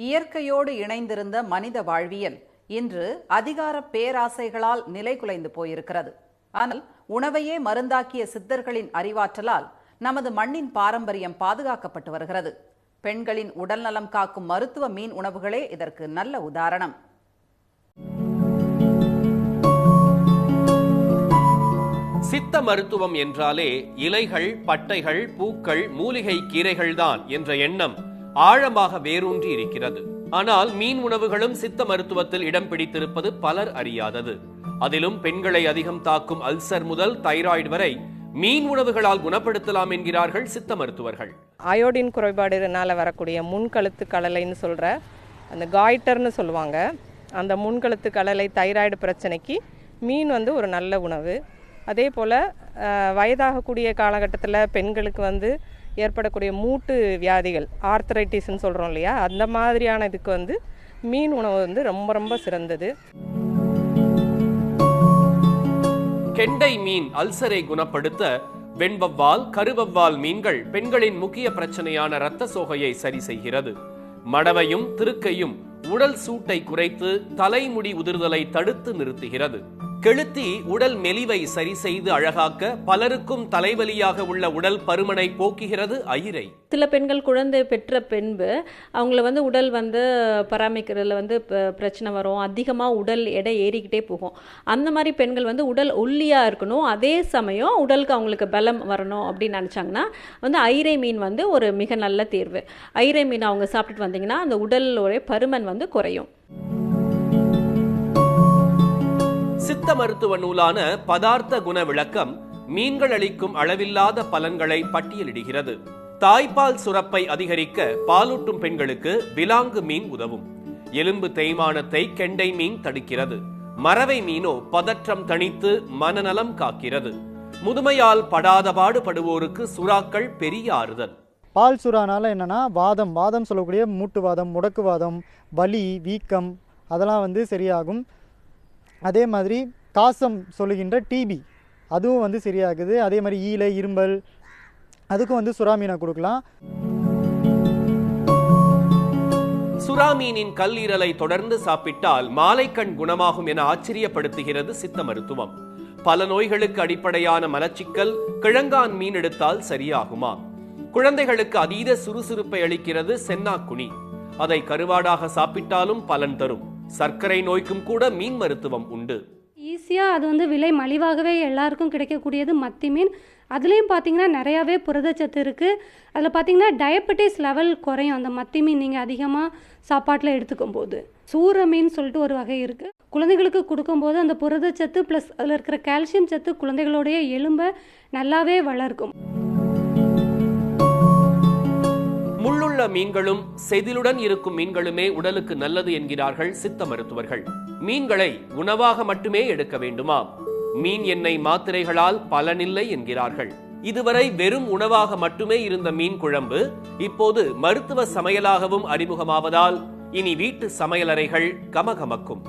இயற்கையோடு இணைந்திருந்த மனித வாழ்வியல் இன்று அதிகார பேராசைகளால் நிலைகுலைந்து போயிருக்கிறது. ஆனால் உணவையே மருந்தாக்கிய சித்தர்களின் அறிவாற்றலால் நமது மண்ணின் பாரம்பரியம் பாதுகாக்கப்பட்டு வருகிறது. பெண்களின் உடல்நலம் காக்கும் மருத்துவ மீன் உணவுகளே இதற்கு நல்ல உதாரணம். சித்த மருத்துவம் என்றாலே இலைகள், பட்டைகள், பூக்கள், மூலிகை கீரைகள்தான் என்ற எண்ணம் ஆழமாக வேரூன்றி இருக்கிறது. ஆனால் மீன் உணவுகளும் சித்த மருத்துவத்தில் இடம் பிடித்திருப்பது பலர் அறியாதது. அதிலும் பெண்களை அதிகம் தாக்கும் அல்சர் முதல் தைராய்டு வரை மீன் உணவுகளால் குணப்படுத்தலாம் என்கிறார்கள் சித்த மருத்துவர்கள். அயோடின் குறைபாடுனால வரக்கூடிய முன்கழுத்து கடலைன்னு சொல்ற அந்த காய்டர்னு சொல்லுவாங்க. அந்த முன்கழுத்து கடலை தைராய்டு பிரச்சனைக்கு மீன் ஒரு நல்ல உணவு. அதே போல் வயதாகக்கூடிய காலகட்டத்தில் பெண்களுக்கு ஏற்படக்கூடிய மூட்டு வியாதிகள், ஆர்த்தரைட்டிஸ்ன்னு சொல்கிறோம் இல்லையா, அந்த மாதிரியான இதுக்கு மீன் உணவு ரொம்ப ரொம்ப சிறந்தது. கெண்டை மீன் அல்சரை குணப்படுத்த வெண்வவ்வால், கருவவ்வால் மீன்கள் பெண்களின் முக்கிய பிரச்சனையான இரத்த சோகையை சரி செய்கிறது. மடவையும் திருக்கையும் உடல் சூட்டை குறைத்து தலைமுடி உதிர்தலை தடுத்து நிறுத்துகிறது. கெளுத்தி உடல் மெலிவை சரி செய்து அழகாக்க பலருக்கும் தலைவலியாக உள்ள உடல் பருமனை போக்குகிறது அயிரை. சில பெண்கள் குழந்தை பெற்ற பின்பு அவங்கள உடல் பராமரிக்கிறதுல பிரச்சனை வரும். அதிகமாக உடல் எடை ஏறிக்கிட்டே போகும். அந்த மாதிரி பெண்கள் உடல் ஒல்லியாக இருக்கணும், அதே சமயம் உடலுக்கு அவங்களுக்கு பலம் வரணும் அப்படின்னு நினச்சாங்கன்னா ஐரை மீன் ஒரு மிக நல்ல தேர்வு. ஐரை மீன் அவங்க சாப்பிட்டுட்டு வந்தீங்கன்னா அந்த உடலோட பருமன் குறையும். சித்த மருத்துவ நூலான பதார்த்த குண விளக்கம் மீன்கள் அளிக்கும் அளவில்லாத பலன்களை பட்டியலிடுகிறது. தாய்ப்பால் சுரப்பை அதிகரிக்க பாலூட்டும் பெண்களுக்கு விலாங்கு மீன் உதவும். எலும்பு தேய்மானத்தை கெண்டை மீன் தடுக்கிறது. மரவை மீனோ பதற்றம் தணித்து மனநலம் காக்கிறது. முதுமையால் படாத பாடுபடுவோருக்கு சுறாக்கள் பெரிய ஆறுதல். பால் சுறானால என்னன்னா வாதம் சொல்லக்கூடிய மூட்டுவாதம், முடக்குவாதம், வலி, வீக்கம் அதெல்லாம் சரியாகும். அதே மாதிரி காசம் சொல்லுகின்ற டிபி அதுவும் சரியாகுது. அதே மாதிரி ஈலை, இரும்பல் அதுக்கும் சுறா மீனை கொடுக்கலாம். சுறா மீனின் கல்லீரலை தொடர்ந்து சாப்பிட்டால் மாலைக்கண் குணமாகும் என ஆச்சரியப்படுத்துகிறது சித்த மருத்துவம். பல நோய்களுக்கு அடிப்படையான மலச்சிக்கல் கிழங்கான் மீன் எடுத்தால் சரியாகுமா? குழந்தைகளுக்கு அதீத சுறுசுறுப்பை அளிக்கிறது சென்னாக்குனி. அதை கருவாடாக சாப்பிட்டாலும் பலன் தரும். சர்க்கரை நோய்க்கும் கூட மீன் மருத்துவம் உண்டு. ஈஸியாக அது விலை மலிவாகவே எல்லாருக்கும் கிடைக்கக்கூடியது மத்தி மீன். அதுலேயும் பார்த்தீங்கன்னா நிறையாவே புரதச்சத்து இருக்குது. அதில் பார்த்தீங்கன்னா டயபெட்டிஸ் லெவல் குறையும் அந்த மத்தி மீன் நீங்கள் அதிகமாக சாப்பாட்டில் எடுத்துக்கும் போது. சூர மீன் சொல்லிட்டு ஒரு வகை இருக்குது. குழந்தைகளுக்கு கொடுக்கும்போது அந்த புரதச்சத்து ப்ளஸ் அதில் இருக்கிற கால்சியம் சத்து குழந்தைகளுடைய எலும்பை நல்லாவே வளர்க்கும். முள்ளுள்ள மீன்களும் செதிலுடன் இருக்கும் மீன்களுமே உடலுக்கு நல்லது என்கிறார்கள் சித்த மருத்துவர்கள். மீன்களை உணவாக மட்டுமே எடுக்க வேண்டுமா? மீன் எண்ணெய் மாத்திரைகளால் பலனில்லை என்கிறார்கள். இதுவரை வெறும் உணவாக மட்டுமே இருந்த மீன் குழம்பு இப்போது மருத்துவ சமையலாகவும் அறிமுகமாவதால் இனி வீட்டு சமையலறைகள் கமகமக்கும்.